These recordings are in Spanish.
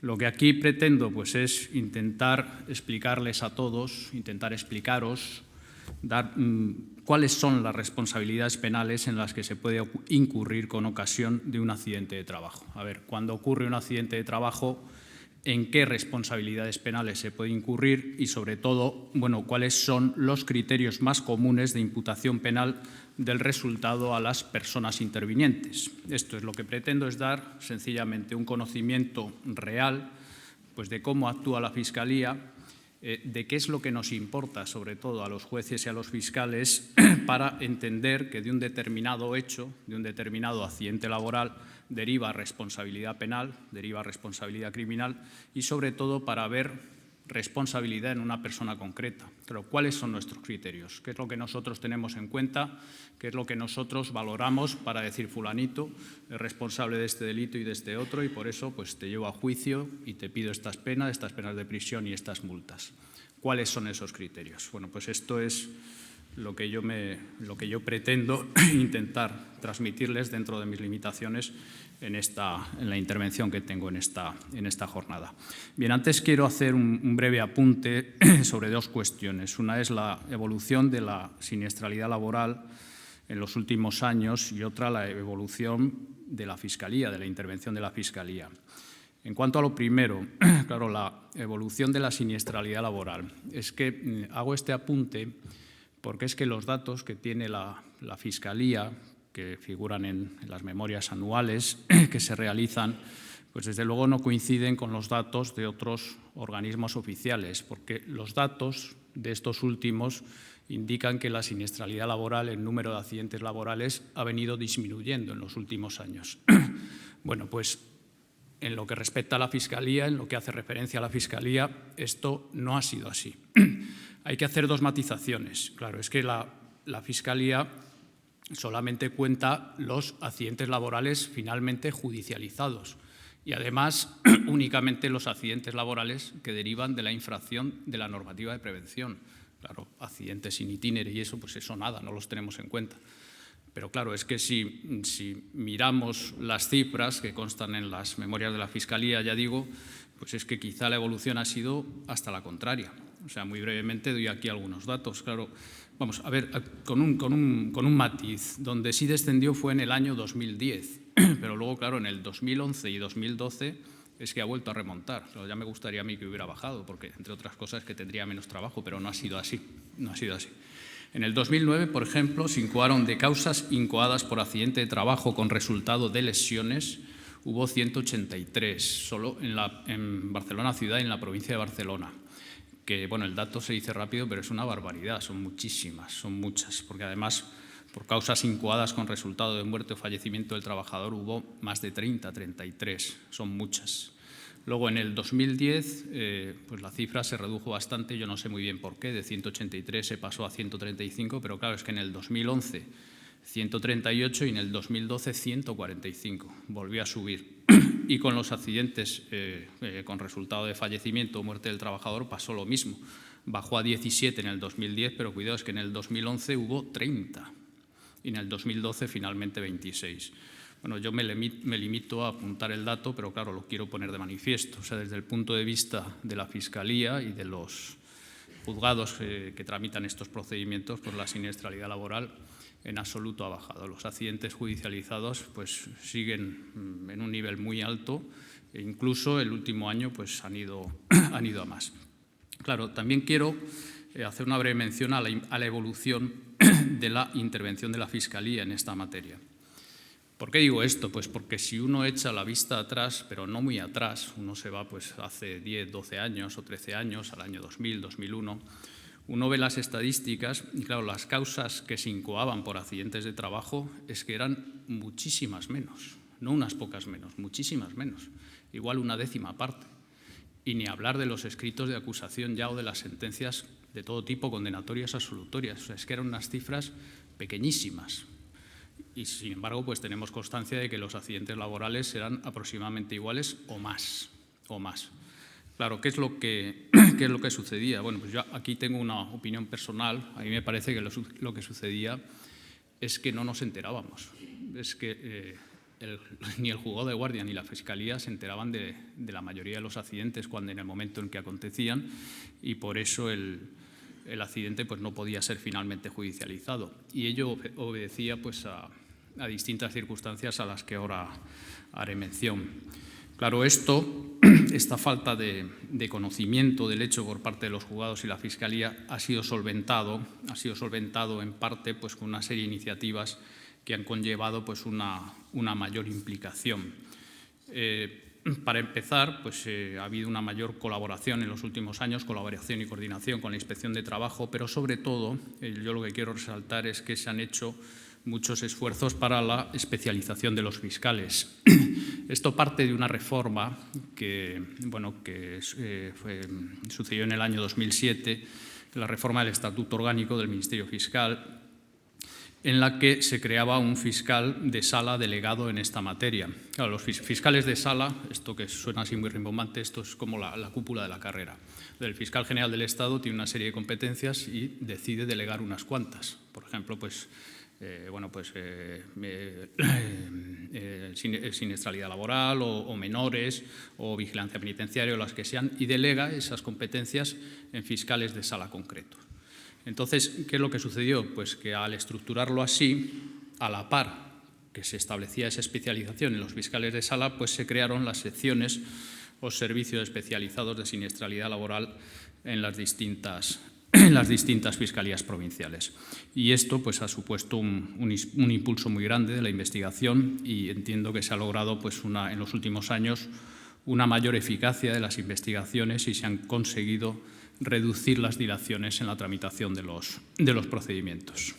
Lo que aquí pretendo pues, es intentar explicarles a todos, intentar explicaros, dar cuáles son las responsabilidades penales en las que se puede incurrir con ocasión de un accidente de trabajo. A ver, cuando ocurre un accidente de trabajo, en qué responsabilidades penales se puede incurrir y, sobre todo, bueno, cuáles son los criterios más comunes de imputación penal del resultado a las personas intervinientes. Esto es lo que pretendo, es dar sencillamente un conocimiento real pues, de cómo actúa la Fiscalía, de qué es lo que nos importa, sobre todo a los jueces y a los fiscales, para entender que de un determinado hecho, de un determinado accidente laboral, deriva responsabilidad penal, deriva responsabilidad criminal y, sobre todo, para ver responsabilidad en una persona concreta. Pero, ¿cuáles son nuestros criterios? ¿Qué es lo que nosotros tenemos en cuenta? ¿Qué es lo que nosotros valoramos para decir fulanito es responsable de este delito y de este otro y por eso pues, te llevo a juicio y te pido estas penas de prisión y estas multas? ¿Cuáles son esos criterios? Bueno, pues esto es lo que yo pretendo intentar transmitirles dentro de mis limitaciones en la intervención que tengo en esta jornada. Bien, antes quiero hacer un breve apunte sobre dos cuestiones. Una es la evolución de la siniestralidad laboral en los últimos años y otra la evolución de la Fiscalía, de la intervención de la Fiscalía. En cuanto a lo primero, claro, la evolución de la siniestralidad laboral. Es que hago este apunte porque es que los datos que tiene la Fiscalía, que figuran en las memorias anuales que se realizan, pues desde luego no coinciden con los datos de otros organismos oficiales, porque los datos de estos últimos indican que la siniestralidad laboral, el número de accidentes laborales, ha venido disminuyendo en los últimos años. Bueno, pues en lo que respecta a la Fiscalía, en lo que hace referencia a la Fiscalía, esto no ha sido así. Hay que hacer dos matizaciones. Claro, es que la Fiscalía solamente cuenta los accidentes laborales finalmente judicializados y, además, únicamente los accidentes laborales que derivan de la infracción de la normativa de prevención. Claro, accidentes in itinere y eso, pues eso nada, no los tenemos en cuenta. Pero claro, es que si miramos las cifras que constan en las memorias de la Fiscalía, ya digo, pues es que quizá la evolución ha sido hasta la contraria. O sea, muy brevemente doy aquí algunos datos. Claro, vamos a ver, con un matiz. Donde sí descendió fue en el año 2010, pero luego, claro, en el 2011 y 2012 es que ha vuelto a remontar. O sea, ya me gustaría a mí que hubiera bajado, porque, entre otras cosas, que tendría menos trabajo, pero no ha sido así. No ha sido así. En el 2009, por ejemplo, se incoaron de causas incoadas por accidente de trabajo con resultado de lesiones, hubo 183, solo en Barcelona ciudad y en la provincia de Barcelona. Que, bueno, el dato se dice rápido, pero es una barbaridad, son muchísimas, son muchas, porque además por causas incoadas con resultado de muerte o fallecimiento del trabajador hubo más de 30, 33, son muchas. Luego, en el 2010, pues la cifra se redujo bastante, yo no sé muy bien por qué, de 183 se pasó a 135, pero claro, es que en el 2011 138 y en el 2012 145, volvió a subir. Y con los accidentes con resultado de fallecimiento o muerte del trabajador pasó lo mismo. Bajó a 17 en el 2010, pero cuidado, es que en el 2011 hubo 30 y en el 2012 finalmente 26. Bueno, yo me limito a apuntar el dato, pero claro, lo quiero poner de manifiesto. O sea, desde el punto de vista de la Fiscalía y de los juzgados que tramitan estos procedimientos, pues la siniestralidad laboral en absoluto ha bajado. Los accidentes judicializados pues, siguen en un nivel muy alto e incluso el último año pues, han ido a más. Claro, también quiero hacer una breve mención a la evolución de la intervención de la Fiscalía en esta materia. ¿Por qué digo esto? Pues porque si uno echa la vista atrás, pero no muy atrás, uno se va pues, hace 10, 12 años o 13 años, al año 2000, 2001, uno ve las estadísticas y, claro, las causas que se incoaban por accidentes de trabajo es que eran muchísimas menos, no unas pocas menos, muchísimas menos, igual una décima parte. Y ni hablar de los escritos de acusación ya o de las sentencias de todo tipo, condenatorias, absolutorias. O sea, es que eran unas cifras pequeñísimas. Y, sin embargo, pues tenemos constancia de que los accidentes laborales serán aproximadamente iguales o más. Claro, ¿qué es lo que sucedía? Bueno, pues yo aquí tengo una opinión personal. A mí me parece que lo que sucedía es que no nos enterábamos. Es que ni el juzgado de guardia ni la Fiscalía se enteraban de la mayoría de los accidentes en el momento en que acontecían, y por eso el accidente pues, no podía ser finalmente judicializado. Y ello obedecía pues, a distintas circunstancias a las que ahora haré mención. Claro, esta falta de conocimiento del hecho por parte de los juzgados y la Fiscalía ha sido solventado en parte pues, con una serie de iniciativas que han conllevado pues, una mayor implicación. Para empezar, pues, ha habido una mayor colaboración en los últimos años, colaboración y coordinación con la Inspección de Trabajo, pero sobre todo, yo lo que quiero resaltar es que se han hecho muchos esfuerzos para la especialización de los fiscales. Esto parte de una reforma que sucedió en el año 2007, la reforma del Estatuto Orgánico del Ministerio Fiscal, en la que se creaba un fiscal de sala delegado en esta materia. Claro, los fiscales de sala, esto que suena así muy rimbombante, esto es como la cúpula de la carrera. El fiscal general del Estado tiene una serie de competencias y decide delegar unas cuantas. Por ejemplo, siniestralidad laboral o menores o vigilancia penitenciaria o las que sean, y delega esas competencias en fiscales de sala concretos. Entonces, ¿qué es lo que sucedió? Pues que al estructurarlo así, a la par que se establecía esa especialización en los fiscales de sala, pues se crearon las secciones o servicios especializados de siniestralidad laboral en las distintas fiscalías provinciales. Y esto pues, ha supuesto un impulso muy grande de la investigación, y entiendo que se ha logrado pues, en los últimos años una mayor eficacia de las investigaciones y se han conseguido reducir las dilaciones en la tramitación de los procedimientos.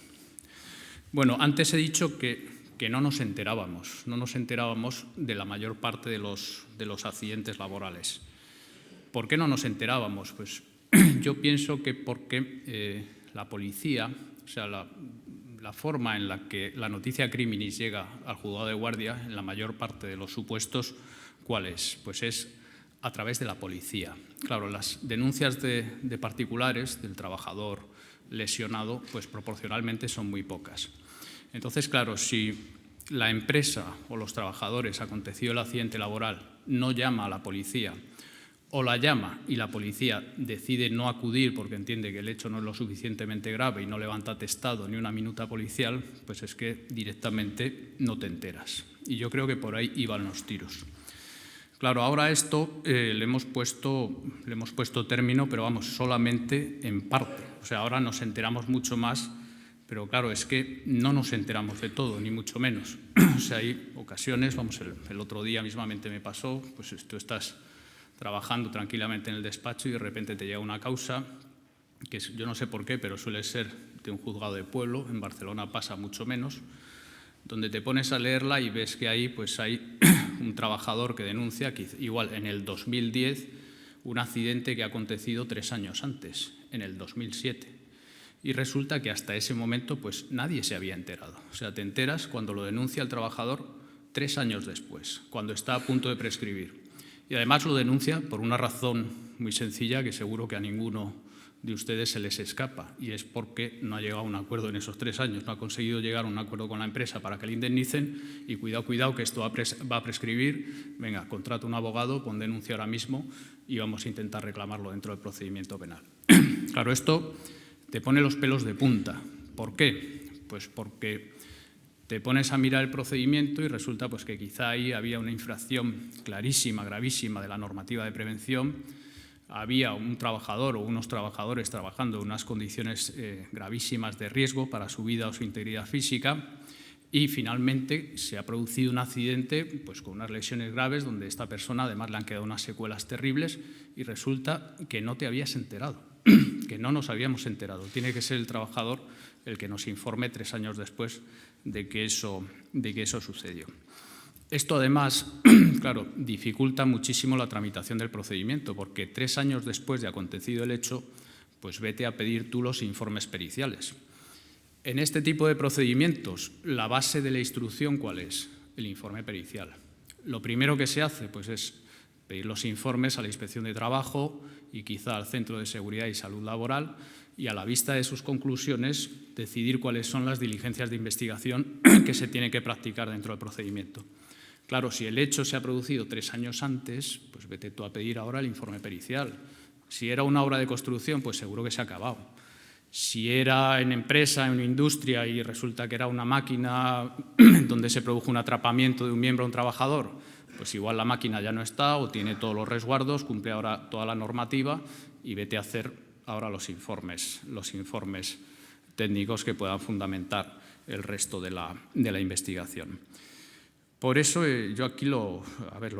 Bueno, antes he dicho que no nos enterábamos de la mayor parte de los accidentes laborales. ¿Por qué no nos enterábamos? Pues yo pienso que porque la policía, o sea, la forma en la que la noticia criminis llega al juzgado de guardia, en la mayor parte de los supuestos, ¿cuál es? Pues es a través de la policía. Claro, las denuncias de particulares, del trabajador lesionado, pues proporcionalmente son muy pocas. Entonces, claro, si la empresa o los trabajadores, acontecido el accidente laboral, no llama a la policía, o la llama y la policía decide no acudir porque entiende que el hecho no es lo suficientemente grave y no levanta atestado ni una minuta policial, pues es que directamente no te enteras. Y yo creo que por ahí iban los tiros. Claro, ahora a esto le hemos puesto término, pero vamos, solamente en parte. O sea, ahora nos enteramos mucho más, pero claro, es que no nos enteramos de todo, ni mucho menos. O sea, hay ocasiones, vamos, el otro día mismamente me pasó, pues tú estás trabajando tranquilamente en el despacho y de repente te llega una causa que yo no sé por qué, pero suele ser de un juzgado de pueblo, en Barcelona pasa mucho menos, donde te pones a leerla y ves que ahí pues hay un trabajador que denuncia que igual en el 2010 un accidente que ha acontecido 3 años antes, en el 2007. Y resulta que hasta ese momento pues nadie se había enterado. O sea, te enteras cuando lo denuncia el trabajador 3 años después, cuando está a punto de prescribir. Y además lo denuncia por una razón muy sencilla que seguro que a ninguno de ustedes se les escapa, y es porque no ha llegado a un acuerdo en esos 3 años, no ha conseguido llegar a un acuerdo con la empresa para que le indemnicen, y cuidado que esto va a prescribir, venga, contrata un abogado, pon denuncia ahora mismo y vamos a intentar reclamarlo dentro del procedimiento penal. Claro, esto te pone los pelos de punta. ¿Por qué? Pues porque te pones a mirar el procedimiento y resulta pues, que quizá ahí había una infracción clarísima, gravísima de la normativa de prevención. Había un trabajador o unos trabajadores trabajando en unas condiciones gravísimas de riesgo para su vida o su integridad física, y finalmente se ha producido un accidente pues, con unas lesiones graves donde esta persona además le han quedado unas secuelas terribles, y resulta que no te habías enterado, que no nos habíamos enterado. Tiene que ser el trabajador el que nos informe 3 años después de que eso sucedió. Esto además, claro, dificulta muchísimo la tramitación del procedimiento, porque 3 años después de acontecido el hecho, pues vete a pedir tú los informes periciales. En este tipo de procedimientos, la base de la instrucción, ¿cuál es? El informe pericial. Lo primero que se hace pues, es pedir los informes a la Inspección de Trabajo y quizá al Centro de Seguridad y Salud Laboral, y a la vista de sus conclusiones decidir cuáles son las diligencias de investigación que se tienen que practicar dentro del procedimiento. Claro, si el hecho se ha producido 3 años antes, pues vete tú a pedir ahora el informe pericial. Si era una obra de construcción, pues seguro que se ha acabado. Si era en empresa, en una industria y resulta que era una máquina donde se produjo un atrapamiento de un miembro a un trabajador, pues igual la máquina ya no está o tiene todos los resguardos, cumple ahora toda la normativa y vete a hacer ahora los informes técnicos que puedan fundamentar el resto de la investigación. Por eso yo aquí lo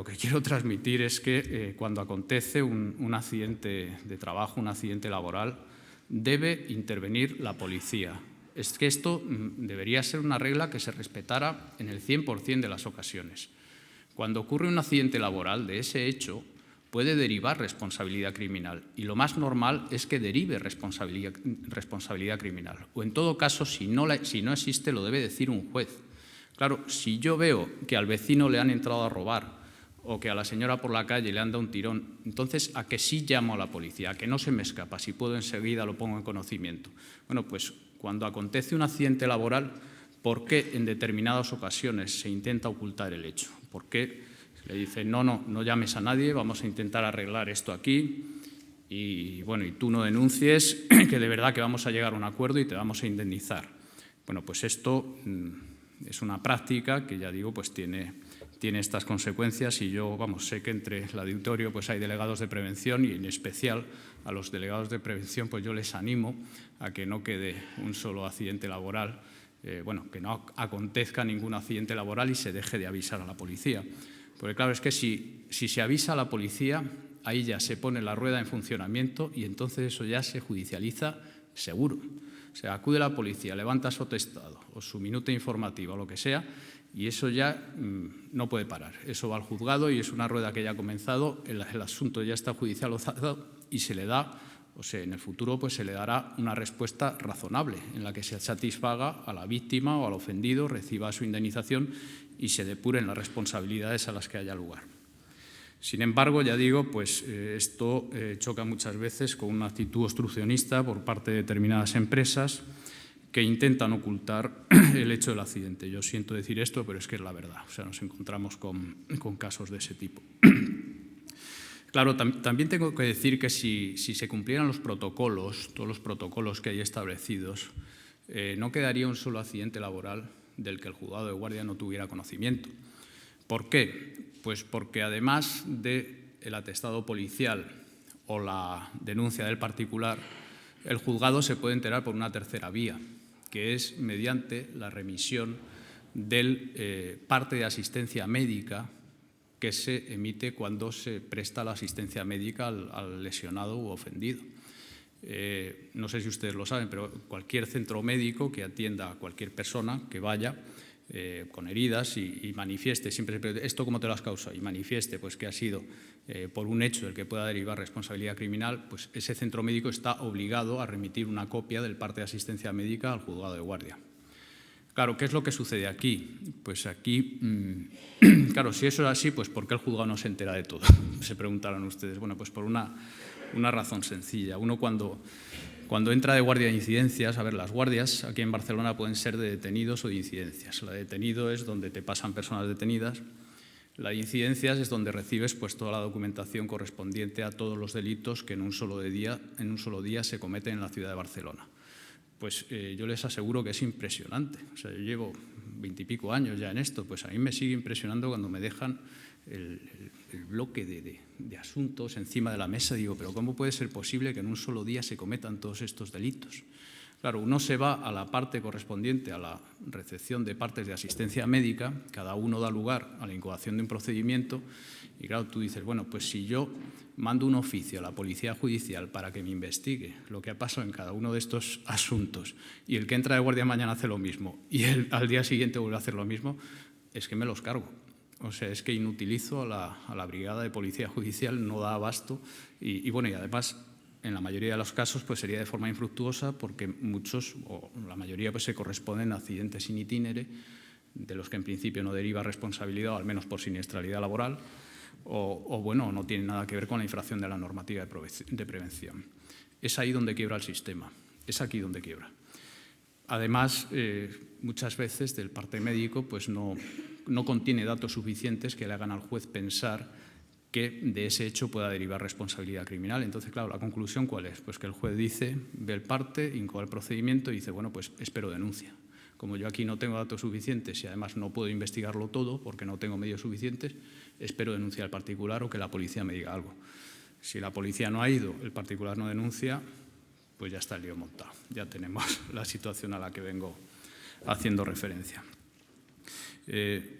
que quiero transmitir es que cuando acontece un accidente de trabajo, un accidente laboral, debe intervenir la policía. Es que esto debería ser una regla que se respetara en el 100% de las ocasiones. Cuando ocurre un accidente laboral de ese hecho, puede derivar responsabilidad criminal y lo más normal es que derive responsabilidad criminal. O en todo caso, si no existe, lo debe decir un juez. Claro, si yo veo que al vecino le han entrado a robar o que a la señora por la calle le han dado un tirón, entonces ¿a que sí llamo a la policía? ¿A que no se me escapa? Si puedo enseguida lo pongo en conocimiento. Bueno, pues cuando acontece un accidente laboral, ¿por qué en determinadas ocasiones se intenta ocultar el hecho? ¿Por qué se le dice no llames a nadie, vamos a intentar arreglar esto aquí y tú no denuncies, que de verdad que vamos a llegar a un acuerdo y te vamos a indemnizar? Bueno, pues esto es una práctica que, ya digo, pues tiene estas consecuencias y yo, sé que entre el auditorio pues hay delegados de prevención y en especial a los delegados de prevención pues yo les animo a que no quede un solo accidente laboral, que no acontezca ningún accidente laboral y se deje de avisar a la policía. Porque claro, es que si se avisa a la policía, ahí ya se pone la rueda en funcionamiento y entonces eso ya se judicializa seguro. O sea, acude la policía, levanta su atestado o su minuta informativa o lo que sea y eso ya no puede parar. Eso va al juzgado y es una rueda que ya ha comenzado, el asunto ya está judicializado y se le da, en el futuro pues se le dará una respuesta razonable en la que se satisfaga a la víctima o al ofendido, reciba su indemnización y se depuren las responsabilidades a las que haya lugar. Sin embargo, ya digo, pues esto choca muchas veces con una actitud obstruccionista por parte de determinadas empresas que intentan ocultar el hecho del accidente. Yo siento decir esto, pero es que es la verdad. O sea, nos encontramos con casos de ese tipo. Claro, también tengo que decir que si se cumplieran los protocolos, todos los protocolos que hay establecidos, no quedaría un solo accidente laboral del que el juzgado de guardia no tuviera conocimiento. ¿Por qué? Pues porque además del atestado policial o la denuncia del particular, el juzgado se puede enterar por una tercera vía, que es mediante la remisión del parte de asistencia médica que se emite cuando se presta la asistencia médica al lesionado u ofendido. No sé si ustedes lo saben, pero cualquier centro médico que atienda a cualquier persona que vaya con heridas y manifieste, siempre ¿esto cómo te lo has causado? Y manifieste pues, que ha sido por un hecho del que pueda derivar responsabilidad criminal, pues ese centro médico está obligado a remitir una copia del parte de asistencia médica al juzgado de guardia. Claro, ¿qué es lo que sucede aquí? Pues aquí, claro, si eso es así, pues ¿por qué el juzgado no se entera de todo? Se preguntarán ustedes. Bueno, pues por una razón sencilla. Uno cuando entra de guardia de incidencias, las guardias aquí en Barcelona pueden ser de detenidos o de incidencias. La de detenido es donde te pasan personas detenidas. La de incidencias es donde recibes pues, toda la documentación correspondiente a todos los delitos que en un solo día se cometen en la ciudad de Barcelona. Pues yo les aseguro que es impresionante. O sea, yo llevo 20 y pico años ya en esto, pues a mí me sigue impresionando cuando me dejan el bloque de asuntos encima de la mesa. Digo, pero ¿cómo puede ser posible que en un solo día se cometan todos estos delitos? Claro, uno se va a la parte correspondiente a la recepción de partes de asistencia médica, cada uno da lugar a la incoación de un procedimiento y claro, tú dices, bueno, pues si yo mando un oficio a la Policía Judicial para que me investigue lo que ha pasado en cada uno de estos asuntos y el que entra de guardia mañana hace lo mismo y al día siguiente vuelve a hacer lo mismo, es que me los cargo. O sea, es que inutilizo a la brigada de Policía Judicial, no da abasto y además en la mayoría de los casos pues sería de forma infructuosa porque muchos o la mayoría pues se corresponden a accidentes in itinere de los que en principio no deriva responsabilidad o al menos por siniestralidad laboral o no tienen nada que ver con la infracción de la normativa de prevención. Es ahí donde quiebra el sistema, es aquí donde quiebra. Además, muchas veces del parte médico pues no no contiene datos suficientes que le hagan al juez pensar que de ese hecho pueda derivar responsabilidad criminal. Entonces, claro, ¿la conclusión cuál es? Pues que el juez dice, ve el parte, incoa el procedimiento y dice, bueno, pues espero denuncia. Como yo aquí no tengo datos suficientes y además no puedo investigarlo todo porque no tengo medios suficientes, espero denunciar al particular o que la policía me diga algo. Si la policía no ha ido, el particular no denuncia, pues ya está el lío montado. Ya tenemos la situación a la que vengo haciendo referencia.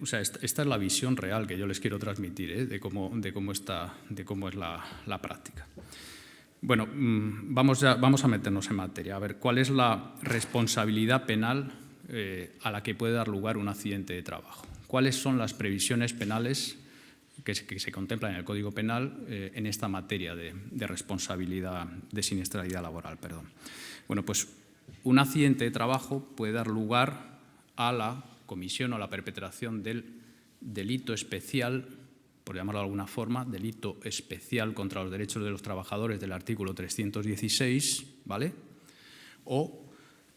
O sea, esta es la visión real que yo les quiero transmitir, de cómo es la práctica. Bueno, vamos a meternos en materia. A ver, ¿cuál es la responsabilidad penal a la que puede dar lugar un accidente de trabajo? ¿Cuáles son las previsiones penales que se contemplan en el Código Penal en esta materia de responsabilidad, de siniestralidad laboral? Perdón. Bueno, pues un accidente de trabajo puede dar lugar a la comisión o la perpetración del delito especial, por llamarlo de alguna forma, delito especial contra los derechos de los trabajadores del artículo 316, ¿vale? O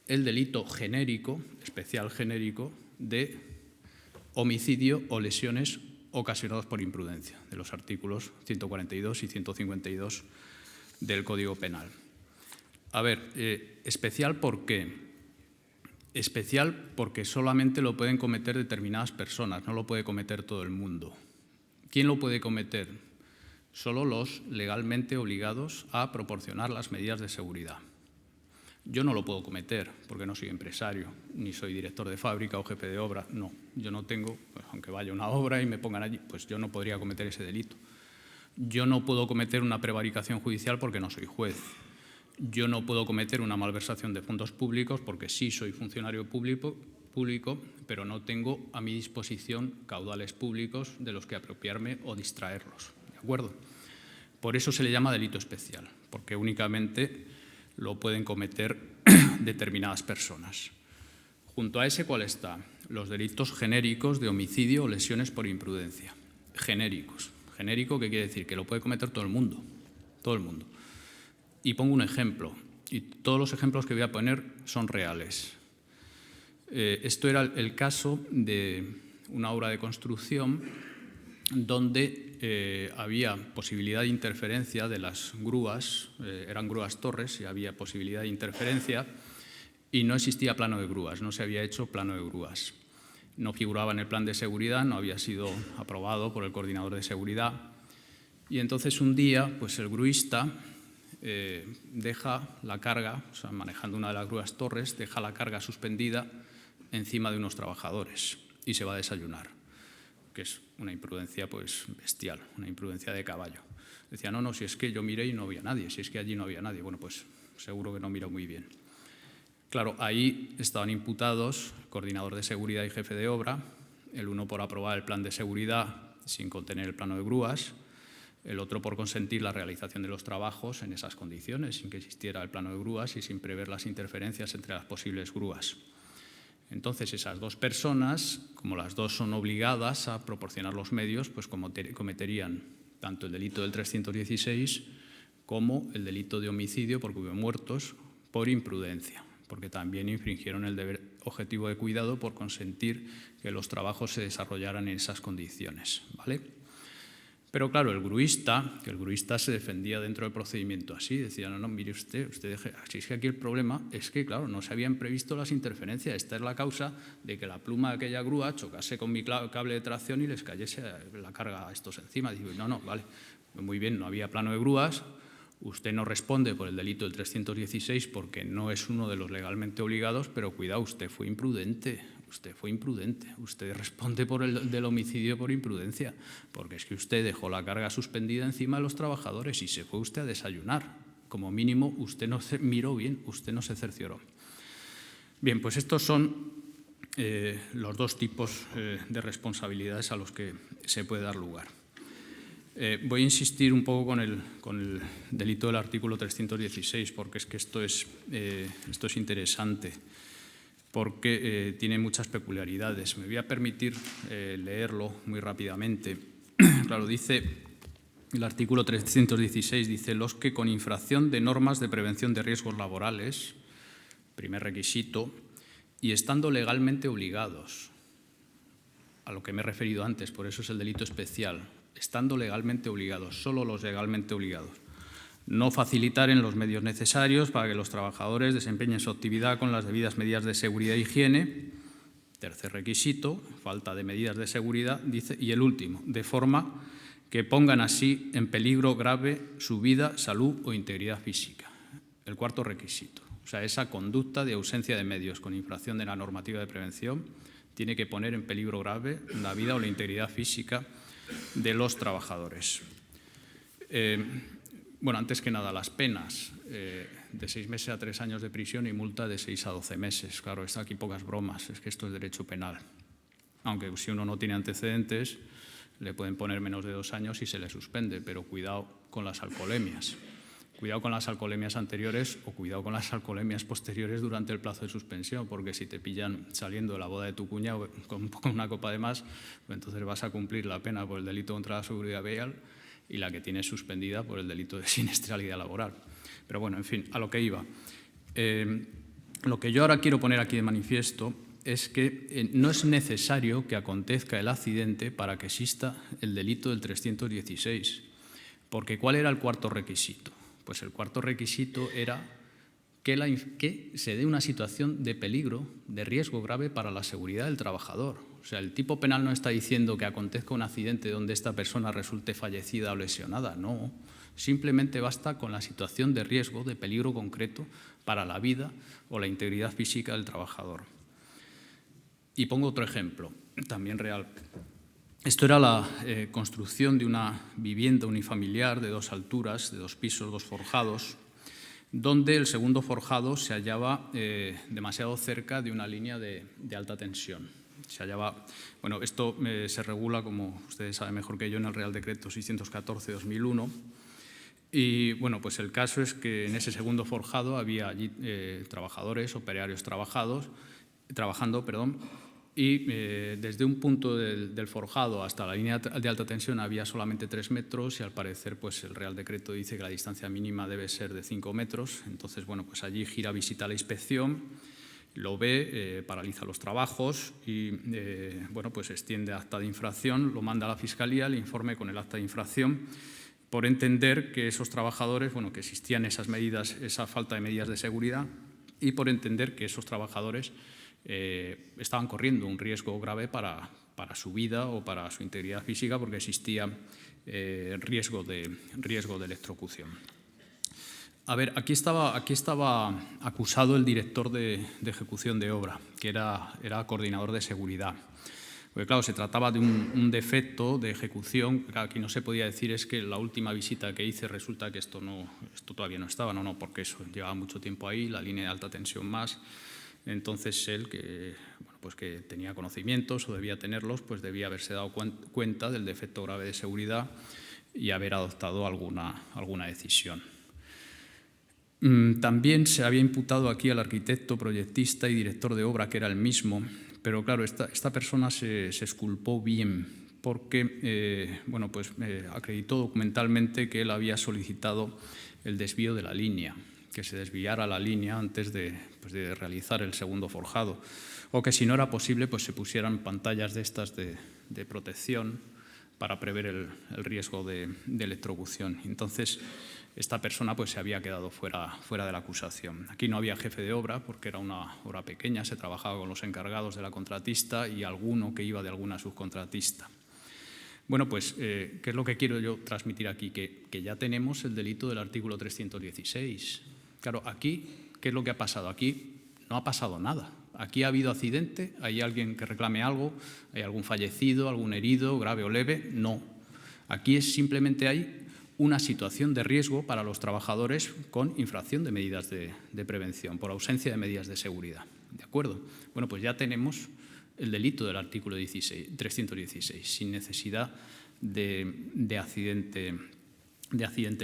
el delito genérico, especial genérico, de homicidio o lesiones ocasionados por imprudencia, de los artículos 142 y 152 del Código Penal. A ver, especial ¿por qué? Especial porque solamente lo pueden cometer determinadas personas, no lo puede cometer todo el mundo. ¿Quién lo puede cometer? Solo los legalmente obligados a proporcionar las medidas de seguridad. Yo no lo puedo cometer porque no soy empresario, ni soy director de fábrica o jefe de obra. No, yo no tengo, pues, aunque vaya a una obra y me pongan allí, pues yo no podría cometer ese delito. Yo no puedo cometer una prevaricación judicial porque no soy juez. Yo no puedo cometer una malversación de fondos públicos porque sí soy funcionario público, pero no tengo a mi disposición caudales públicos de los que apropiarme o distraerlos. ¿De acuerdo? Por eso se le llama delito especial, porque únicamente lo pueden cometer determinadas personas. Junto a ese, ¿cuál está? Los delitos genéricos de homicidio o lesiones por imprudencia. Genéricos. Genérico, ¿qué quiere decir? Que lo puede cometer todo el mundo. Todo el mundo. Y pongo un ejemplo, y todos los ejemplos que voy a poner son reales. Esto era el caso de una obra de construcción donde había posibilidad de interferencia de las grúas, eran grúas torres y había posibilidad de interferencia y no existía plano de grúas, no se había hecho plano de grúas. No figuraba en el plan de seguridad, no había sido aprobado por el coordinador de seguridad y entonces un día pues el gruista deja la carga, o sea, manejando una de las grúas torres, deja la carga suspendida encima de unos trabajadores y se va a desayunar, que es una imprudencia pues bestial, una imprudencia de caballo. Decía, no, si es que yo miré y no había nadie, si es que allí no había nadie. Bueno, pues seguro que no miró muy bien. Claro, ahí estaban imputados el coordinador de seguridad y jefe de obra, el uno por aprobar el plan de seguridad sin contener el plano de grúas, el otro por consentir la realización de los trabajos en esas condiciones, sin que existiera el plano de grúas y sin prever las interferencias entre las posibles grúas. Entonces, esas dos personas, como las dos son obligadas a proporcionar los medios, pues cometerían tanto el delito del 316 como el delito de homicidio porque hubo muertos por imprudencia, porque también infringieron el deber objetivo de cuidado por consentir que los trabajos se desarrollaran en esas condiciones, ¿vale? Pero claro, el gruista se defendía dentro del procedimiento así, decía, no, mire usted deje, así es que aquí el problema es que, claro, no se habían previsto las interferencias, esta es la causa de que la pluma de aquella grúa chocase con mi cable de tracción y les cayese la carga a estos encima. Digo, no, vale, muy bien, no había plano de grúas, usted no responde por el delito del 316 porque no es uno de los legalmente obligados, pero cuidado, usted fue imprudente, usted responde por el del homicidio por imprudencia, porque es que usted dejó la carga suspendida encima de los trabajadores y se fue usted a desayunar. Como mínimo, usted no se miró bien, usted no se cercioró. Bien, pues estos son los dos tipos de responsabilidades a los que se puede dar lugar. Voy a insistir un poco con el delito del artículo 316, porque es que esto es interesante, porque tiene muchas peculiaridades. Me voy a permitir leerlo muy rápidamente. Claro, dice el artículo 316, dice, los que con infracción de normas de prevención de riesgos laborales, primer requisito, y estando legalmente obligados a lo que me he referido antes, por eso es el delito especial, estando legalmente obligados, solo los legalmente obligados. No facilitar en los medios necesarios para que los trabajadores desempeñen su actividad con las debidas medidas de seguridad e higiene. Tercer requisito, falta de medidas de seguridad, dice, y el último, de forma que pongan así en peligro grave su vida, salud o integridad física. El cuarto requisito, o sea, esa conducta de ausencia de medios con infracción de la normativa de prevención tiene que poner en peligro grave la vida o la integridad física de los trabajadores. Bueno, antes que nada, las penas de 6 meses a 3 años de prisión y multa de 6 a 12 meses. Claro, está aquí pocas bromas, es que esto es derecho penal. Aunque si uno no tiene antecedentes, le pueden poner menos de 2 años y se le suspende, pero cuidado con las alcoholemias. Cuidado con las alcoholemias anteriores o cuidado con las alcoholemias posteriores durante el plazo de suspensión, porque si te pillan saliendo de la boda de tu cuñado con una copa de más, pues entonces vas a cumplir la pena por el delito contra la seguridad vial y la que tienes suspendida por el delito de siniestralidad laboral. Pero bueno, en fin, a lo que iba. Lo que yo ahora quiero poner aquí de manifiesto es que no es necesario que acontezca el accidente para que exista el delito del 316, porque ¿cuál era el cuarto requisito? Pues el cuarto requisito era que se dé una situación de peligro, de riesgo grave para la seguridad del trabajador. O sea, el tipo penal no está diciendo que acontezca un accidente donde esta persona resulte fallecida o lesionada, no. Simplemente basta con la situación de riesgo, de peligro concreto para la vida o la integridad física del trabajador. Y pongo otro ejemplo, también real. Esto era la construcción de una vivienda unifamiliar de 2 alturas, de 2 pisos, 2 forjados, donde el segundo forjado se hallaba demasiado cerca de una línea de alta tensión. Se hallaba, bueno, esto se regula, como ustedes saben mejor que yo, en el Real Decreto 614/2001. Y bueno, pues el caso es que en ese segundo forjado había allí trabajadores, operarios trabajando, y desde un punto del forjado hasta la línea de alta tensión había solamente 3 metros y al parecer pues el Real Decreto dice que la distancia mínima debe ser de 5 metros. Entonces, bueno, pues allí gira, visita la inspección, lo ve, paraliza los trabajos y bueno, pues extiende acta de infracción, lo manda a la Fiscalía, el informe con el acta de infracción, por entender que esos trabajadores, bueno, que existían esas medidas, esa falta de medidas de seguridad y por entender que esos trabajadores estaban corriendo un riesgo grave para su vida o para su integridad física porque existía riesgo de electrocución. A ver, aquí estaba acusado el director de ejecución de obra, que era coordinador de seguridad. Porque claro, se trataba de un defecto de ejecución. Aquí no se podía decir es que la última visita que hice resulta que esto todavía no estaba, no, porque eso llevaba mucho tiempo ahí, la línea de alta tensión más. Entonces él, que tenía conocimientos o debía tenerlos, pues debía haberse dado cuenta del defecto grave de seguridad y haber adoptado alguna decisión. También se había imputado aquí al arquitecto, proyectista y director de obra, que era el mismo, pero claro, esta persona se exculpó bien porque acreditó documentalmente que él había solicitado el desvío de la línea, que se desviara la línea antes de realizar el segundo forjado, o que si no era posible pues se pusieran pantallas de estas de protección para prever el riesgo de electrocución. Entonces, esta persona pues se había quedado fuera de la acusación. Aquí no había jefe de obra porque era una obra pequeña, se trabajaba con los encargados de la contratista y alguno que iba de alguna subcontratista. Bueno, pues, ¿qué es lo que quiero yo transmitir aquí? Que ya tenemos el delito del artículo 316. Claro, aquí, ¿qué es lo que ha pasado? Aquí no ha pasado nada. Aquí ha habido accidente, hay alguien que reclame algo, hay algún fallecido, algún herido, grave o leve. No. Aquí simplemente hay una situación de riesgo para los trabajadores con infracción de medidas de prevención, por ausencia de medidas de seguridad. ¿De acuerdo? Bueno, pues ya tenemos el delito del artículo 316, sin necesidad de accidente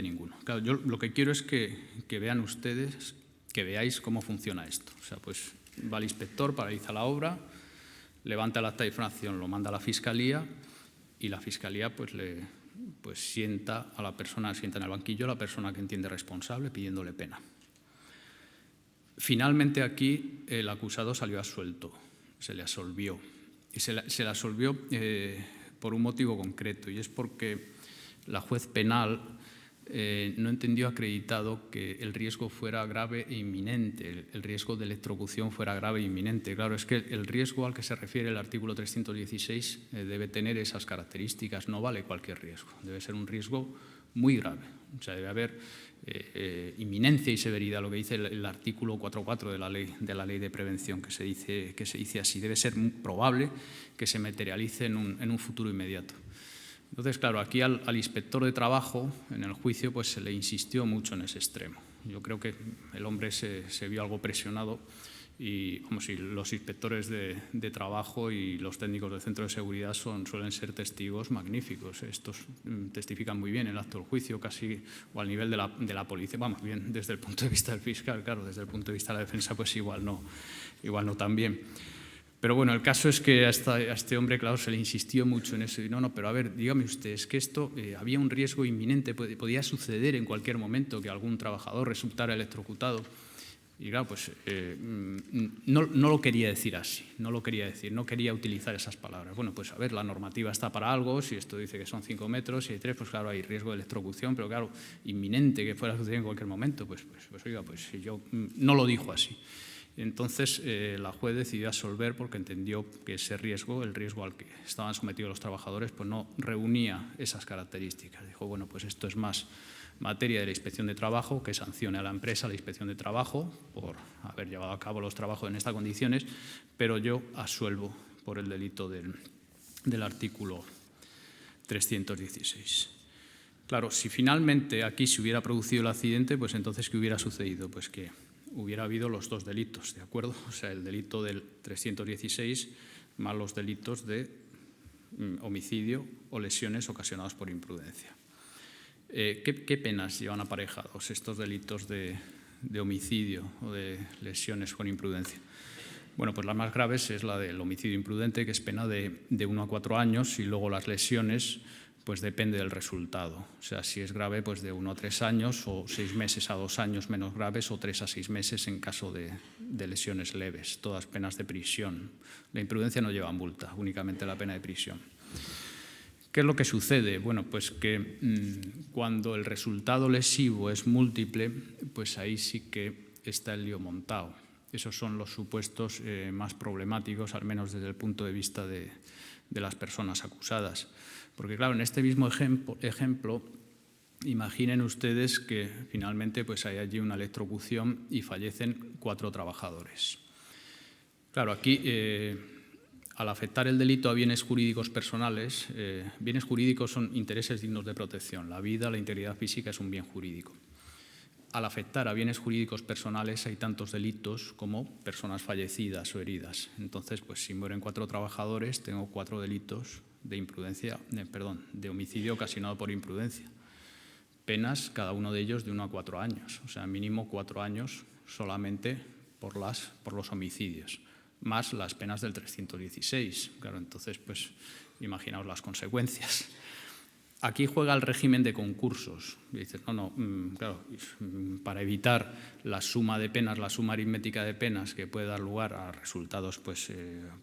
ninguno. Claro, yo lo que quiero es que vean ustedes, que veáis cómo funciona esto. O sea, pues va el inspector, paraliza la obra, levanta el acta de infracción, lo manda a la Fiscalía y la Fiscalía pues sienta a la persona, sienta en el banquillo a la persona que entiende responsable pidiéndole pena. Finalmente aquí el acusado salió absuelto, se le absolvió. y se la absolvió por un motivo concreto, y es porque la juez penal no entendió acreditado que el riesgo fuera grave e inminente, el riesgo de electrocución fuera grave e inminente. Claro, es que el riesgo al que se refiere el artículo 316 debe tener esas características, no vale cualquier riesgo, debe ser un riesgo muy grave, o sea, debe haber inminencia y severidad, lo que dice el artículo 4.4 de la ley de prevención, que se dice así, debe ser muy probable que se materialice en un futuro inmediato. Entonces, claro, aquí al inspector de trabajo, en el juicio, pues se le insistió mucho en ese extremo. Yo creo que el hombre se vio algo presionado y, como si los inspectores de trabajo y los técnicos del centro de seguridad suelen ser testigos magníficos. Estos testifican muy bien en el acto del juicio, casi o al nivel de la policía. Vamos, bien, desde el punto de vista del fiscal, claro, desde el punto de vista de la defensa, pues igual no tan bien. Pero bueno, el caso es que a este hombre, claro, se le insistió mucho en eso. Y no, pero a ver, dígame usted, es que esto había un riesgo inminente, podía suceder en cualquier momento que algún trabajador resultara electrocutado. Y claro, pues no lo quería decir así, no quería utilizar esas palabras. Bueno, pues a ver, la normativa está para algo, si esto dice que son 5 metros, si hay 3, pues claro, hay riesgo de electrocución, pero claro, inminente, que fuera a suceder en cualquier momento, pues oiga, pues si yo no lo dijo así. Entonces, la juez decidió absolver porque entendió que ese riesgo, el riesgo al que estaban sometidos los trabajadores, pues no reunía esas características. Dijo, bueno, pues esto es más materia de la Inspección de Trabajo, que sancione a la empresa, la Inspección de Trabajo, por haber llevado a cabo los trabajos en estas condiciones, pero yo absuelvo por el delito del artículo 316. Claro, si finalmente aquí se hubiera producido el accidente, pues entonces, ¿qué hubiera sucedido? Pues que hubiera habido los dos delitos, ¿de acuerdo? O sea, el delito del 316 más los delitos de homicidio o lesiones ocasionadas por imprudencia. ¿Qué penas llevan aparejados estos delitos de homicidio o de lesiones con imprudencia? Bueno, pues la más graves es la del homicidio imprudente, que es pena de 1 a 4 años, y luego las lesiones, pues depende del resultado. O sea, si es grave, pues de 1 a 3 años, o 6 meses a 2 años menos graves, o 3 a 6 meses en caso de lesiones leves, todas penas de prisión. La imprudencia no lleva multa, únicamente la pena de prisión. ¿Qué es lo que sucede? Bueno, pues que cuando el resultado lesivo es múltiple, pues ahí sí que está el lío montado. Esos son los supuestos más problemáticos, al menos desde el punto de vista de las personas acusadas. Porque, claro, en este mismo ejemplo, imaginen ustedes que finalmente pues hay allí una electrocución y fallecen 4 trabajadores. Claro, aquí, al afectar el delito a bienes jurídicos personales, bienes jurídicos son intereses dignos de protección. La vida, la integridad física es un bien jurídico. Al afectar a bienes jurídicos personales hay tantos delitos como personas fallecidas o heridas. Entonces, pues si mueren 4 trabajadores, tengo 4 delitos de homicidio ocasionado por imprudencia. Penas, cada uno de ellos de 1 a 4 años, o sea, mínimo 4 años solamente por los homicidios, más las penas del 316. Claro, entonces, pues imaginaos las consecuencias. Aquí juega el régimen de concursos. Dices, claro, para evitar la suma de penas, la suma aritmética de penas que puede dar lugar a resultados pues,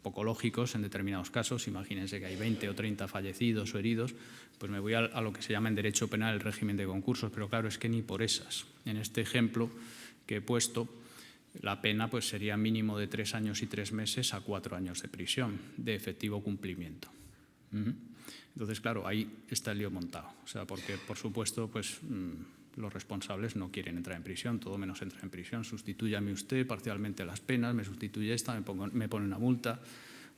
poco lógicos en determinados casos, imagínense que hay 20 o 30 fallecidos o heridos, pues me voy a lo que se llama en derecho penal el régimen de concursos, pero claro, es que ni por esas. En este ejemplo que he puesto, la pena pues, sería mínimo de 3 años y 3 meses a 4 años de prisión, de efectivo cumplimiento. Entonces, claro, ahí está el lío montado. O sea, porque, por supuesto, pues los responsables no quieren entrar en prisión, todo menos entrar en prisión. Sustitúyame usted parcialmente las penas, me sustituye esta, me pone una multa.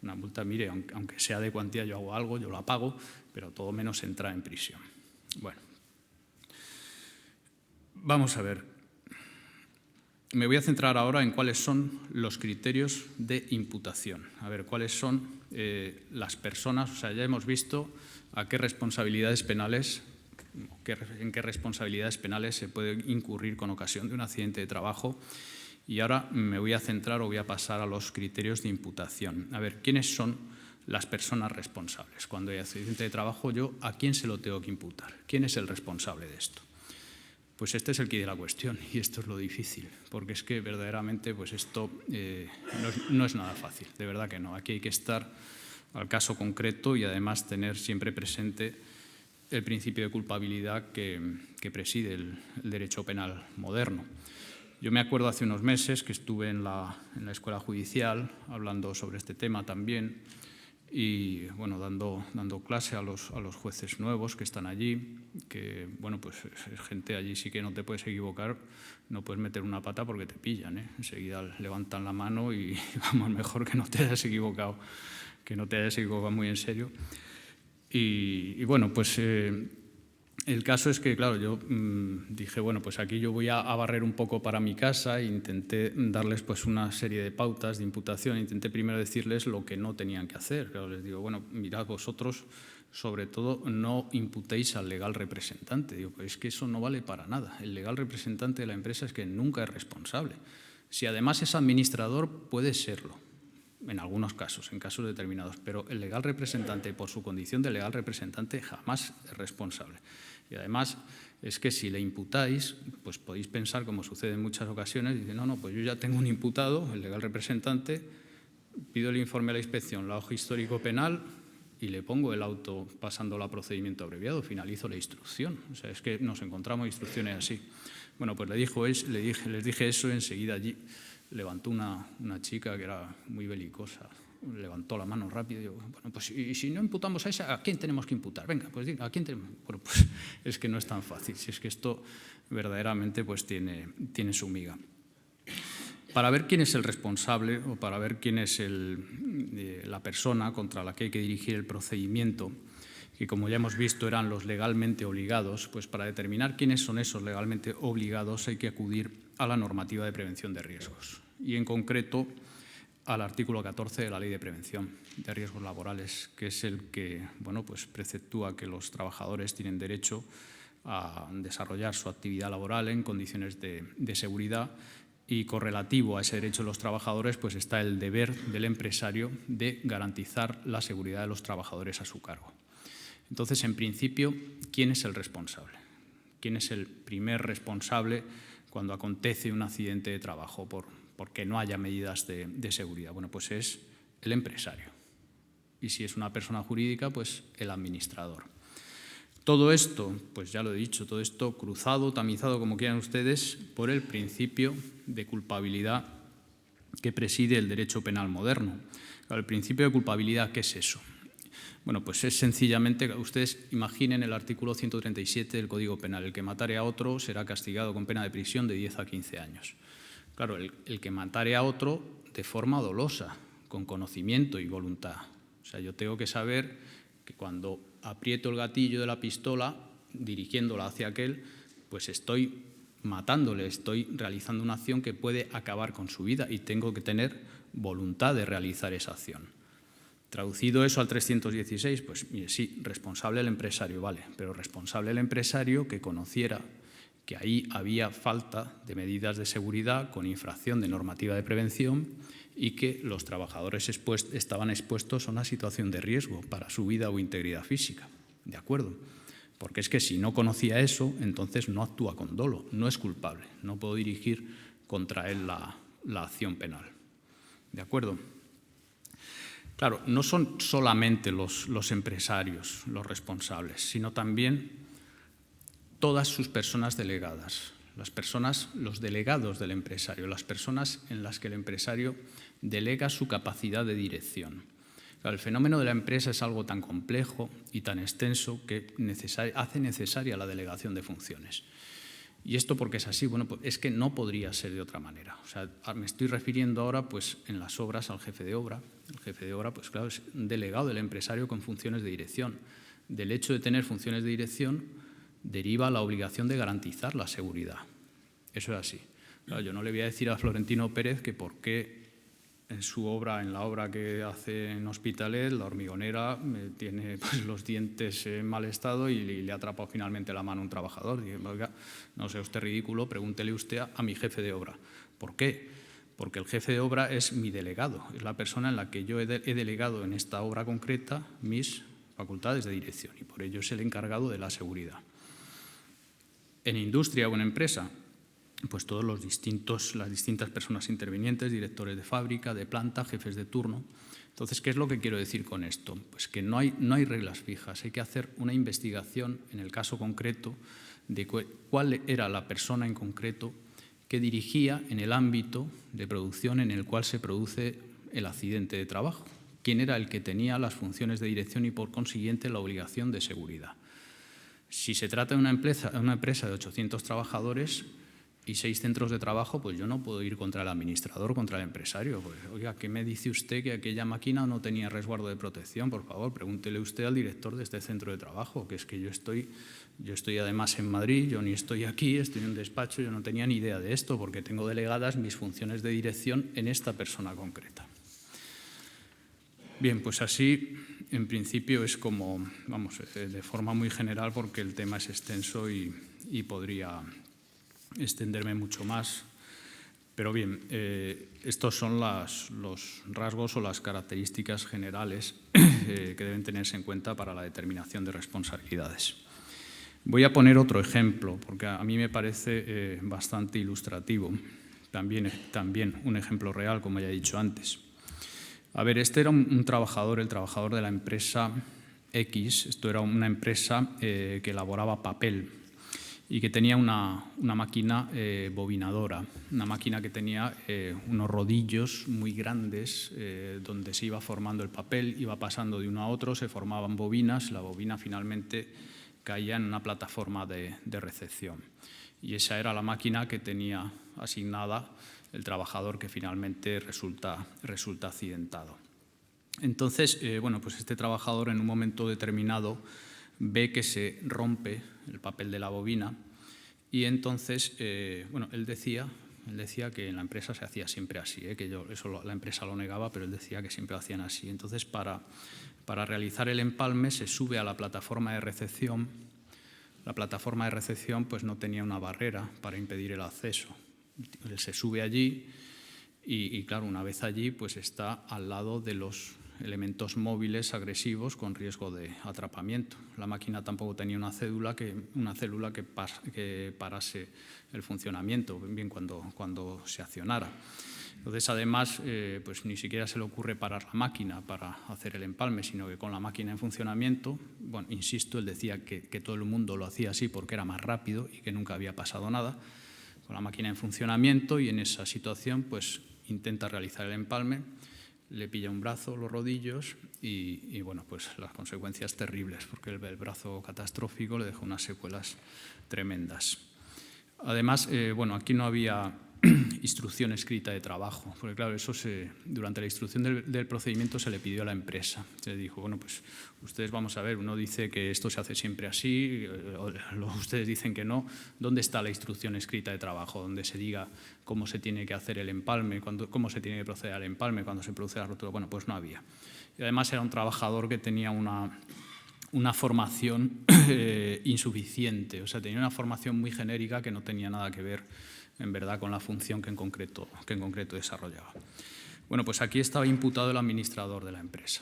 Una multa, mire, aunque sea de cuantía, yo hago algo, yo la pago, pero todo menos entrar en prisión. Bueno, vamos a ver. Me voy a centrar ahora en cuáles son los criterios de imputación. A ver, cuáles son las personas, o sea, ya hemos visto en qué responsabilidades penales se puede incurrir con ocasión de un accidente de trabajo, y ahora me voy a centrar o voy a pasar a los criterios de imputación. A ver, ¿quiénes son las personas responsables? Cuando hay accidente de trabajo, ¿yo a quién se lo tengo que imputar? ¿Quién es el responsable de esto? Pues este es el quid de la cuestión, y esto es lo difícil, porque es que verdaderamente pues esto no es nada fácil, de verdad que no. Aquí hay que estar al caso concreto y además tener siempre presente el principio de culpabilidad que preside el derecho penal moderno. Yo me acuerdo hace unos meses que estuve en la Escuela Judicial hablando sobre este tema también y bueno, dando clase a los jueces nuevos que están allí, que bueno, pues es gente allí sí que no te puedes equivocar, no puedes meter una pata porque te pillan, ¿eh? Enseguida levantan la mano y vamos, mejor que no te hayas equivocado, muy en serio. Y bueno, pues el caso es que, claro, yo dije, bueno, pues aquí yo voy a barrer un poco para mi casa e intenté darles pues una serie de pautas de imputación. Intenté primero decirles lo que no tenían que hacer. Claro, les digo, bueno, mirad vosotros, sobre todo, no imputéis al legal representante. Digo, pues es que eso no vale para nada. El legal representante de la empresa es que nunca es responsable. Si además es administrador, puede serlo. En algunos casos, en casos determinados, pero el legal representante, por su condición de legal representante, jamás es responsable. Y además es que si le imputáis, pues podéis pensar, como sucede en muchas ocasiones, dice, no, pues yo ya tengo un imputado, el legal representante, pido el informe a la inspección, la hoja histórico penal y le pongo el auto pasándolo a procedimiento abreviado, finalizo la instrucción. O sea, es que nos encontramos instrucciones así. Bueno, pues les dije eso y enseguida allí levantó una chica que era muy belicosa, levantó la mano rápido y digo, bueno, pues y si no imputamos a esa, ¿a quién tenemos que imputar? Venga, pues diga, ¿a quién tenemos? Bueno, pues es que no es tan fácil, si es que esto verdaderamente pues tiene su miga. Para ver quién es el responsable o para ver quién es la persona contra la que hay que dirigir el procedimiento, que como ya hemos visto eran los legalmente obligados, pues para determinar quiénes son esos legalmente obligados hay que acudir a la normativa de prevención de riesgos y en concreto al artículo 14 de la Ley de Prevención de Riesgos Laborales, que es el que bueno, pues preceptúa que los trabajadores tienen derecho a desarrollar su actividad laboral en condiciones de seguridad y correlativo a ese derecho de los trabajadores pues está el deber del empresario de garantizar la seguridad de los trabajadores a su cargo. Entonces, en principio, ¿quién es el responsable? ¿Quién es el primer responsable cuando acontece un accidente de trabajo porque no haya medidas de seguridad? Bueno, pues es el empresario. Y si es una persona jurídica, pues el administrador. Todo esto, pues ya lo he dicho, todo esto cruzado, tamizado, como quieran ustedes, por el principio de culpabilidad que preside el derecho penal moderno. El principio de culpabilidad, ¿qué es eso? Bueno, pues es sencillamente, ustedes imaginen el artículo 137 del Código Penal, el que matare a otro será castigado con pena de prisión de 10 a 15 años. Claro, el que matare a otro de forma dolosa, con conocimiento y voluntad. O sea, yo tengo que saber que cuando aprieto el gatillo de la pistola, dirigiéndola hacia aquel, pues estoy matándole, estoy realizando una acción que puede acabar con su vida y tengo que tener voluntad de realizar esa acción. Traducido eso al 316, pues mire, sí, responsable el empresario, vale, pero responsable el empresario que conociera que ahí había falta de medidas de seguridad con infracción de normativa de prevención y que los trabajadores estaban expuestos a una situación de riesgo para su vida o integridad física. ¿De acuerdo? Porque es que si no conocía eso, entonces no actúa con dolo, no es culpable, no puedo dirigir contra él la acción penal. ¿De acuerdo? Claro, no son solamente los empresarios los responsables, sino también todas sus personas delegadas, los delegados del empresario, las personas en las que el empresario delega su capacidad de dirección. Claro, el fenómeno de la empresa es algo tan complejo y tan extenso que hace necesaria la delegación de funciones. ¿Y esto por qué es así? Bueno, pues es que no podría ser de otra manera. O sea, me estoy refiriendo ahora pues, en las obras al jefe de obra. El jefe de obra, pues claro, es un delegado del empresario con funciones de dirección. Del hecho de tener funciones de dirección deriva la obligación de garantizar la seguridad. Eso es así. Claro, yo no le voy a decir a Florentino Pérez que por qué en la obra que hace en Hospitalet, la hormigonera tiene pues, los dientes en mal estado y le ha atrapado finalmente la mano a un trabajador. Dice, oiga, no sea usted ridículo, pregúntele usted a mi jefe de obra. ¿Por qué? Porque el jefe de obra es mi delegado, es la persona en la que yo he delegado en esta obra concreta mis facultades de dirección y por ello es el encargado de la seguridad. En industria o en empresa, pues las distintas personas intervinientes, directores de fábrica, de planta, jefes de turno. Entonces, ¿qué es lo que quiero decir con esto? Pues que no hay reglas fijas, hay que hacer una investigación en el caso concreto de cuál era la persona en concreto que dirigía en el ámbito de producción en el cual se produce el accidente de trabajo. ¿Quién era el que tenía las funciones de dirección y, por consiguiente, la obligación de seguridad? Si se trata de una empresa de 800 trabajadores y 6 centros de trabajo, pues yo no puedo ir contra el administrador, contra el empresario. Pues, oiga, ¿qué me dice usted que aquella máquina no tenía resguardo de protección? Por favor, pregúntele usted al director de este centro de trabajo, que es que yo estoy además en Madrid, yo ni estoy aquí, estoy en un despacho, yo no tenía ni idea de esto porque tengo delegadas mis funciones de dirección en esta persona concreta. Bien, pues así, en principio, es como, vamos, de forma muy general, porque el tema es extenso y podría extenderme mucho más. Pero bien, estos son los rasgos o las características generales que deben tenerse en cuenta para la determinación de responsabilidades. Voy a poner otro ejemplo, porque a mí me parece bastante ilustrativo. También un ejemplo real, como ya he dicho antes. A ver, este era un trabajador, el trabajador de la empresa X. Esto era una empresa que elaboraba papel y que tenía una máquina bobinadora, una máquina que tenía unos rodillos muy grandes donde se iba formando el papel, iba pasando de uno a otro, se formaban bobinas, la bobina finalmente caía en una plataforma de recepción. Y esa era la máquina que tenía asignada el trabajador que finalmente resulta accidentado. Entonces, bueno, pues este trabajador en un momento determinado ve que se rompe el papel de la bobina y entonces, bueno, él decía que en la empresa se hacía siempre así, que la empresa lo negaba, pero él decía que siempre lo hacían así. Entonces, para realizar el empalme se sube a la plataforma de recepción. La plataforma de recepción pues no tenía una barrera para impedir el acceso. Él se sube allí y claro, una vez allí pues está al lado de los elementos móviles agresivos con riesgo de atrapamiento. La máquina tampoco tenía una célula que parase el funcionamiento, bien cuando se accionara. Entonces, además, pues ni siquiera se le ocurre parar la máquina para hacer el empalme, sino que con la máquina en funcionamiento, bueno, insisto, él decía que todo el mundo lo hacía así porque era más rápido y que nunca había pasado nada, con la máquina en funcionamiento, y en esa situación pues intenta realizar el empalme, le pilla un brazo, los rodillos y bueno, pues las consecuencias terribles, porque el brazo catastrófico le dejó unas secuelas tremendas. Además, bueno, aquí no había instrucción escrita de trabajo, porque claro, eso durante la instrucción del procedimiento se le pidió a la empresa. Se le dijo, bueno, pues ustedes vamos a ver, uno dice que esto se hace siempre así, ustedes dicen que no. ¿Dónde está la instrucción escrita de trabajo? Donde se diga cómo se tiene que hacer el empalme, cómo se tiene que proceder al empalme cuando se produce la rotura. Bueno, pues no había. Y además era un trabajador que tenía una formación insuficiente, o sea, tenía una formación muy genérica que no tenía nada que ver, en verdad, con la función que en concreto desarrollaba. Bueno, pues aquí estaba imputado el administrador de la empresa.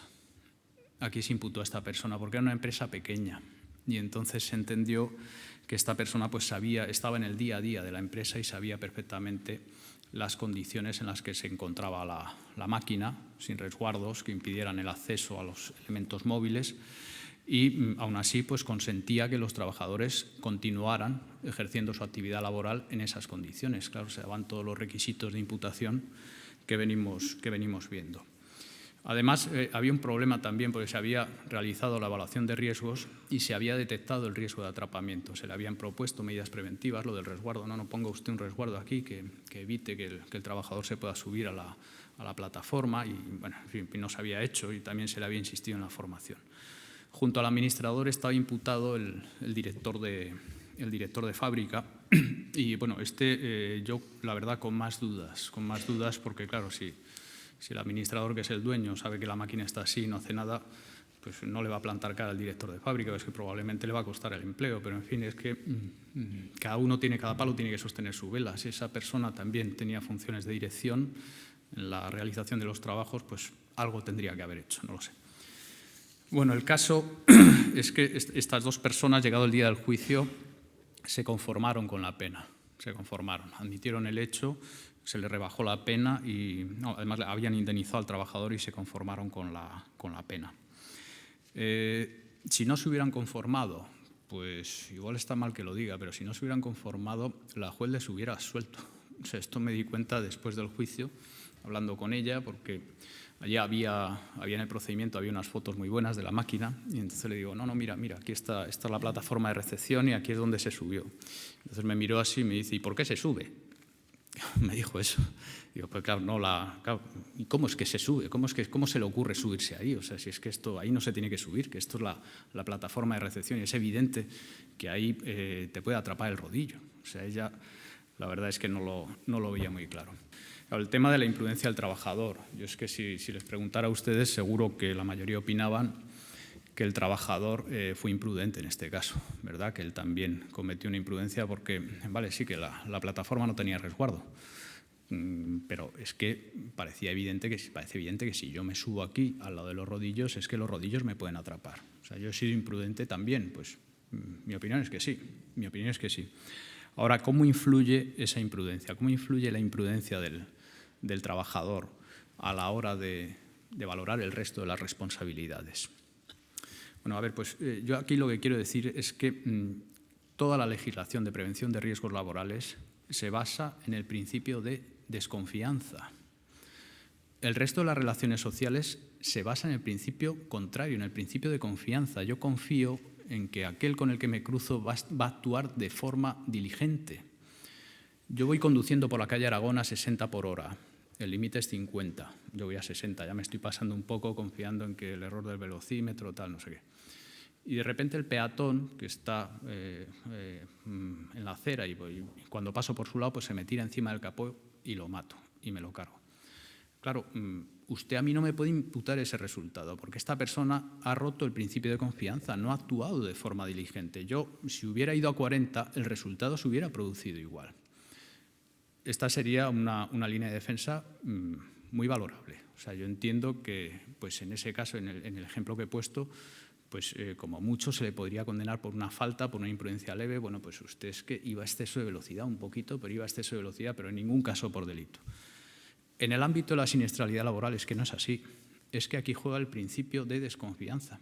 Aquí se imputó a esta persona porque era una empresa pequeña y entonces se entendió que esta persona pues estaba en el día a día de la empresa y sabía perfectamente las condiciones en las que se encontraba la máquina, sin resguardos que impidieran el acceso a los elementos móviles, y aún así pues consentía que los trabajadores continuaran ejerciendo su actividad laboral en esas condiciones. Claro, se daban todos los requisitos de imputación que venimos viendo. Además, había un problema también porque se había realizado la evaluación de riesgos y se había detectado el riesgo de atrapamiento. Se le habían propuesto medidas preventivas, lo del resguardo. No ponga usted un resguardo aquí que evite que el trabajador se pueda subir a la plataforma, y bueno, en fin, no se había hecho y también se le había insistido en la formación. Junto al administrador estaba imputado el director de fábrica y bueno, yo la verdad con más dudas porque claro, si el administrador, que es el dueño, sabe que la máquina está así y no hace nada, pues no le va a plantar cara al director de fábrica, es que probablemente le va a costar el empleo, pero en fin, es que cada palo tiene que sostener su vela. Si esa persona también tenía funciones de dirección en la realización de los trabajos, pues algo tendría que haber hecho, no lo sé. Bueno, el caso es que estas dos personas, llegado el día del juicio, se conformaron con la pena. se conformaron, admitieron el hecho, se le rebajó la pena y además habían indemnizado al trabajador y se conformaron con la pena. Si no se hubieran conformado, pues igual está mal que lo diga, pero si no se hubieran conformado, la juez les hubiera absuelto. O sea, esto me di cuenta después del juicio, hablando con ella, porque allí había en el procedimiento había unas fotos muy buenas de la máquina y entonces le digo, no, mira, aquí está la plataforma de recepción y aquí es donde se subió. Entonces me miró así y me dice, ¿y por qué se sube? Me dijo eso. Digo, pues claro, claro, ¿y cómo es que se sube? ¿Cómo se le ocurre subirse ahí? O sea, si es que esto ahí no se tiene que subir, que esto es la plataforma de recepción y es evidente que ahí te puede atrapar el rodillo. O sea, ella, la verdad es que no lo veía muy claro. Claro, el tema de la imprudencia del trabajador. Yo es que si les preguntara a ustedes, seguro que la mayoría opinaban que el trabajador fue imprudente en este caso, ¿verdad? Que él también cometió una imprudencia porque, vale, sí que la plataforma no tenía resguardo, pero es que parece evidente que si yo me subo aquí al lado de los rodillos, es que los rodillos me pueden atrapar. O sea, yo he sido imprudente también, pues mi opinión es que sí, Ahora, ¿cómo influye esa imprudencia? ¿Cómo influye la imprudencia del trabajador a la hora de valorar el resto de las responsabilidades? Bueno, a ver, pues yo aquí lo que quiero decir es que toda la legislación de prevención de riesgos laborales se basa en el principio de desconfianza. El resto de las relaciones sociales se basa en el principio contrario, en el principio de confianza. Yo confío en que aquel con el que me cruzo va a actuar de forma diligente. Yo voy conduciendo por la calle Aragón a 60 por hora. El límite es 50. Yo voy a 60. Ya me estoy pasando un poco confiando en que el error del velocímetro, tal, no sé qué. Y de repente el peatón que está en la acera y cuando paso por su lado pues se me tira encima del capó y lo mato y me lo cargo. Claro, usted a mí no me puede imputar ese resultado porque esta persona ha roto el principio de confianza, no ha actuado de forma diligente. Yo, si hubiera ido a 40, el resultado se hubiera producido igual. Esta sería una línea de defensa muy valorable. O sea, yo entiendo que pues en ese caso, en el ejemplo que he puesto, pues como mucho se le podría condenar por una falta, por una imprudencia leve. Bueno, pues usted es que iba a exceso de velocidad un poquito, pero iba a exceso de velocidad, pero en ningún caso por delito. En el ámbito de la siniestralidad laboral es que no es así. Es que aquí juega el principio de desconfianza.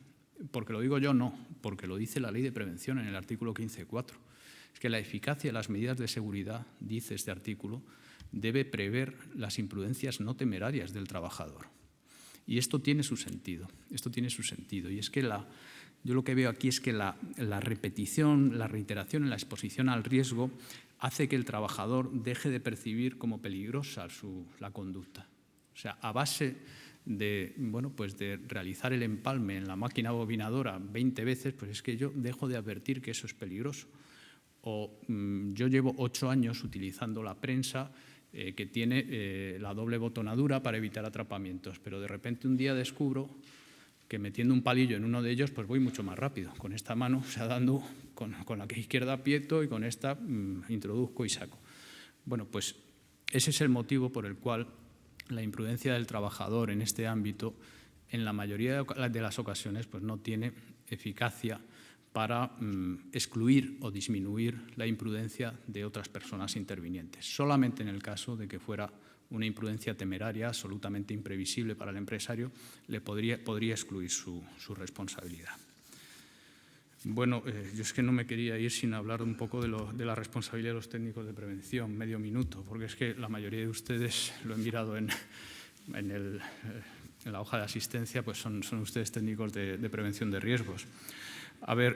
Porque lo digo yo, no, porque lo dice la Ley de Prevención en el artículo 15.4. Es que la eficacia de las medidas de seguridad, dice este artículo, debe prever las imprudencias no temerarias del trabajador. Y esto tiene su sentido, Y es que yo lo que veo aquí es que la repetición, la reiteración en la exposición al riesgo hace que el trabajador deje de percibir como peligrosa la conducta. O sea, a base de realizar el empalme en la máquina bobinadora 20 veces, pues es que yo dejo de advertir que eso es peligroso. O yo llevo 8 años utilizando la prensa que tiene la doble botonadura para evitar atrapamientos, pero de repente un día descubro que metiendo un palillo en uno de ellos pues voy mucho más rápido. Con esta mano, o sea, dando con la que izquierda aprieto y con esta introduzco y saco. Bueno, pues ese es el motivo por el cual la imprudencia del trabajador en este ámbito, en la mayoría de las ocasiones, pues no tiene eficacia para excluir o disminuir la imprudencia de otras personas intervinientes. Solamente en el caso de que fuera una imprudencia temeraria, absolutamente imprevisible para el empresario, le podría excluir su responsabilidad. Bueno, yo es que no me quería ir sin hablar un poco de la responsabilidad de los técnicos de prevención, medio minuto, porque es que la mayoría de ustedes, lo he mirado en la hoja de asistencia, pues son ustedes técnicos de prevención de riesgos. A ver,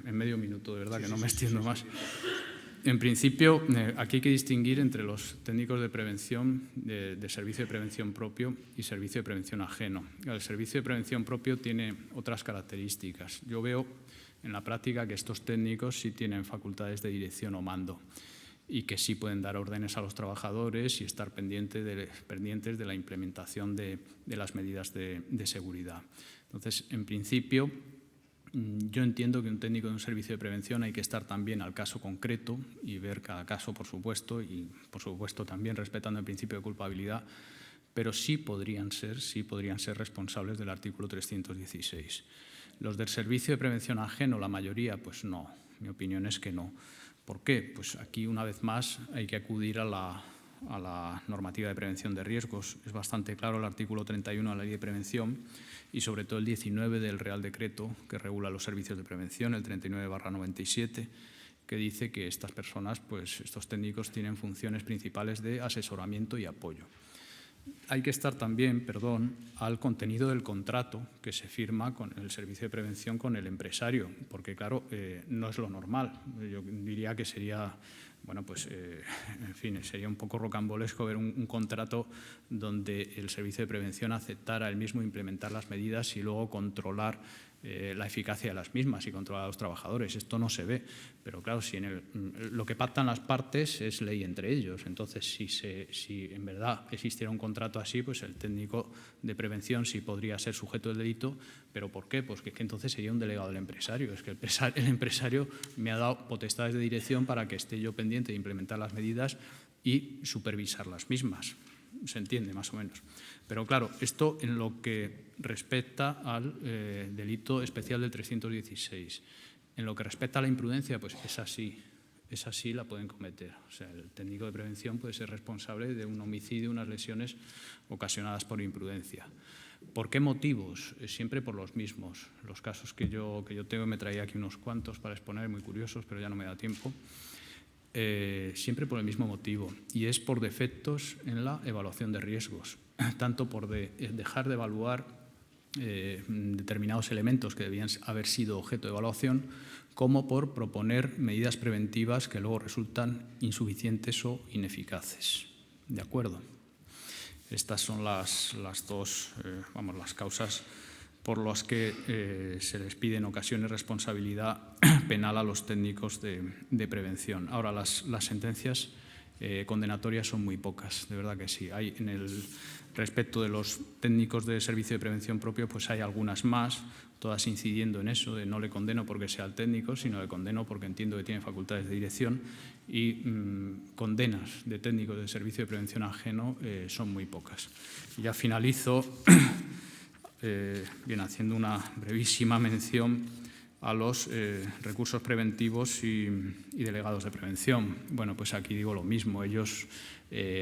en medio minuto, de verdad, que no me extiendo más. En principio, aquí hay que distinguir entre los técnicos de prevención, de servicio de prevención propio y servicio de prevención ajeno. El servicio de prevención propio tiene otras características. Yo veo en la práctica que estos técnicos sí tienen facultades de dirección o mando y que sí pueden dar órdenes a los trabajadores y estar pendientes de la implementación de las medidas de seguridad. Entonces, en principio, yo entiendo que un técnico de un servicio de prevención hay que estar también al caso concreto y ver cada caso, por supuesto, y por supuesto también respetando el principio de culpabilidad, pero sí podrían ser responsables del artículo 316. Los del servicio de prevención ajeno, la mayoría, pues no. Mi opinión es que no, ¿Por qué? Pues aquí, una vez más, hay que acudir a la normativa de prevención de riesgos. Es bastante claro el artículo 31 de la Ley de Prevención y sobre todo el 19 del Real Decreto que regula los servicios de prevención, el 39/97, que dice que estas personas, pues estos técnicos, tienen funciones principales de asesoramiento y apoyo. Hay que estar también, al contenido del contrato que se firma con el servicio de prevención con el empresario, porque, claro, no es lo normal. Yo diría que sería, bueno, pues, en fin, sería un poco rocambolesco ver un contrato donde el servicio de prevención aceptara el mismo implementar las medidas y luego controlar la eficacia de las mismas y controlar a los trabajadores. Esto no se ve, pero claro, si lo que pactan las partes es ley entre ellos. Entonces, si en verdad existiera un contrato así, pues el técnico de prevención sí podría ser sujeto del delito. ¿Pero por qué? Pues que entonces sería un delegado del empresario. Es que el empresario me ha dado potestades de dirección para que esté yo pendiente de implementar las medidas y supervisar las mismas. Se entiende, más o menos. Pero claro, esto en lo que respecta al delito especial del 316. En lo que respecta a la imprudencia, pues es así, la pueden cometer. O sea, el técnico de prevención puede ser responsable de un homicidio, unas lesiones ocasionadas por imprudencia. ¿Por qué motivos? Siempre por los mismos. Los casos que yo tengo, me traía aquí unos cuantos para exponer, muy curiosos, pero ya no me da tiempo. Siempre por el mismo motivo, y es por defectos en la evaluación de riesgos, tanto por dejar de evaluar determinados elementos que debían haber sido objeto de evaluación, como por proponer medidas preventivas que luego resultan insuficientes o ineficaces. ¿De acuerdo? Estas son las dos, las causas por las que se les pide en ocasiones responsabilidad penal a los técnicos de prevención. Ahora, las sentencias condenatorias son muy pocas, de verdad que sí. Hay respecto de los técnicos de servicio de prevención propio, pues hay algunas más, todas incidiendo en eso, de no le condeno porque sea el técnico, sino le condeno porque entiendo que tiene facultades de dirección, y condenas de técnicos de servicio de prevención ajeno son muy pocas. Y ya finalizo haciendo una brevísima mención a los recursos preventivos y delegados de prevención. Bueno, pues aquí digo lo mismo. Ellos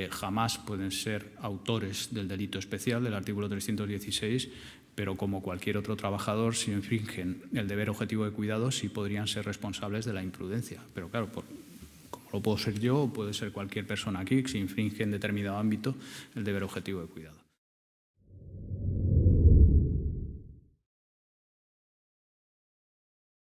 jamás pueden ser autores del delito especial del artículo 316, pero como cualquier otro trabajador, si infringen el deber objetivo de cuidado, sí podrían ser responsables de la imprudencia. Pero claro, como lo puedo ser yo o puede ser cualquier persona aquí, si infringe en determinado ámbito el deber objetivo de cuidado.